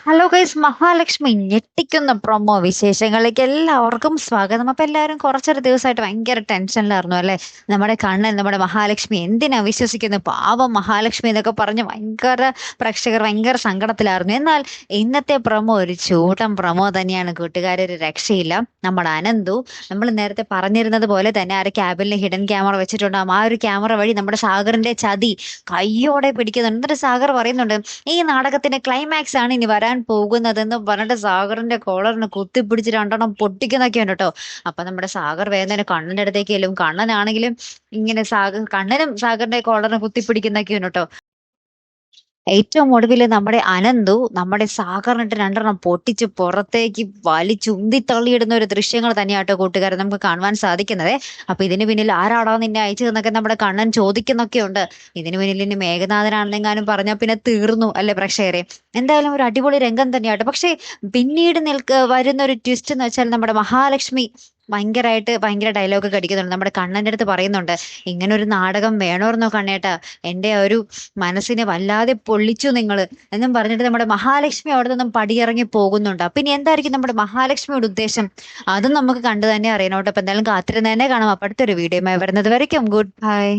Hello guys, Mahalakshmi ഞെട്ടിക്കുന്ന promo വിശേഷങ്ങളിലേക്ക് എല്ലാവർക്കും സ്വാഗതം. അപ്പൊ എല്ലാവരും കുറച്ചൊരു ദിവസമായിട്ട് ഭയങ്കര ടെൻഷനിലായിരുന്നു അല്ലെ. നമ്മുടെ കണ്ണൻ, നമ്മുടെ മഹാലക്ഷ്മി എന്തിനാ വിശ്വസിക്കുന്നു, പാവം മഹാലക്ഷ്മി എന്നൊക്കെ പറഞ്ഞ് പ്രേക്ഷകർ ഭയങ്കര സങ്കടത്തിലായിരുന്നു. എന്നാൽ ഇന്നത്തെ പ്രൊമോ ഒരു ചൂടൻ പ്രൊമോ തന്നെയാണ് കൂട്ടുകാരെ, ഒരു രക്ഷയില്ല. നമ്മുടെ അനന്തു, നമ്മൾ നേരത്തെ പറഞ്ഞിരുന്നത് പോലെ തന്നെ ആ ഒരു ക്യാബിനിൽ ഹിഡൻ ക്യാമറ വെച്ചിട്ടുണ്ടാകും. ആ ഒരു ക്യാമറ വഴി നമ്മുടെ സാഗറിന്റെ ചതി കയ്യോടെ പിടിക്കുന്നുണ്ട്. എന്നിട്ട് സാഗർ പറയുന്നുണ്ട്, ഈ നാടകത്തിന്റെ ക്ലൈമാക്സ് ആണ് ഇനി വരാൻ പോകുന്നതെന്ന് പറഞ്ഞിട്ട് സാഗറിന്റെ കോളറിന് കുത്തിപ്പിടിച്ച് രണ്ടെണ്ണം പൊട്ടിക്കുന്നൊക്കെ ഉണ്ട് കേട്ടോ. അപ്പൊ നമ്മുടെ സാഗർ വേദന കണ്ണന്റെ അടുത്തേക്ക് ചെല്ലും. കണ്ണനാണെങ്കിലും ഇങ്ങനെ കണ്ണനും സാഗറിന്റെ കോളറിന് കുത്തിപ്പിടിക്കുന്നൊക്കെ ഉണ്ട് കേട്ടോ. ഏറ്റവും ഒടുവിൽ നമ്മുടെ അനന്തു നമ്മുടെ സാഗറിനിട്ട് രണ്ടെണ്ണം പൊട്ടിച്ച് പുറത്തേക്ക് വലിച്ചുന്തി തള്ളിയിടുന്ന ഒരു ദൃശ്യങ്ങൾ തന്നെയാട്ടോ കൂട്ടുകാരെ നമുക്ക് കാണുവാൻ സാധിക്കുന്നത്. അപ്പൊ ഇതിന് പിന്നിൽ ആരാടാ നിന്നെ അയച്ചതെന്നൊക്കെ നമ്മുടെ കണ്ണൻ ചോദിക്കുന്നൊക്കെ ഉണ്ട്. ഇതിന് പിന്നിൽ ഇനി മേഘനാഥനാണെന്നെങ്ങാനും പറഞ്ഞാൽ പിന്നെ തീർന്നു അല്ലെ പ്രേക്ഷകരെ. എന്തായാലും ഒരു അടിപൊളി രംഗം തന്നെയാട്ടോ. പക്ഷെ പിന്നീട് വരുന്ന ഒരു ട്വിസ്റ്റ് എന്ന് വെച്ചാൽ നമ്മുടെ മഹാലക്ഷ്മി ഭയങ്കര ഡയലോഗ് അടിക്കുന്നുണ്ട്. നമ്മുടെ കണ്ണന്റെ അടുത്ത് പറയുന്നുണ്ട്, ഇങ്ങനെ ഒരു നാടകം വേണോർന്നോ കണ്ണേട്ടാ, എന്റെ ഒരു മനസ്സിനെ വല്ലാതെ പൊള്ളിച്ചു നിങ്ങൾ എന്നും പറഞ്ഞിട്ട് നമ്മുടെ മഹാലക്ഷ്മി അവിടെ നിന്നും പടിയിറങ്ങി പോകുന്നുണ്ട്. അപ്പൊ ഇനി എന്തായിരിക്കും നമ്മുടെ മഹാലക്ഷ്മിയുടെ ഉദ്ദേശം, അതും നമുക്ക് കണ്ടു തന്നെ അറിയണോട്ടോ. അപ്പൊ എന്തായാലും കാത്തിരുന്ന് തന്നെ കാണാം. അപ്പൊ അടുത്തൊരു വീഡിയോ വരുന്നത് വരയ്ക്കും ഗുഡ് ബൈ.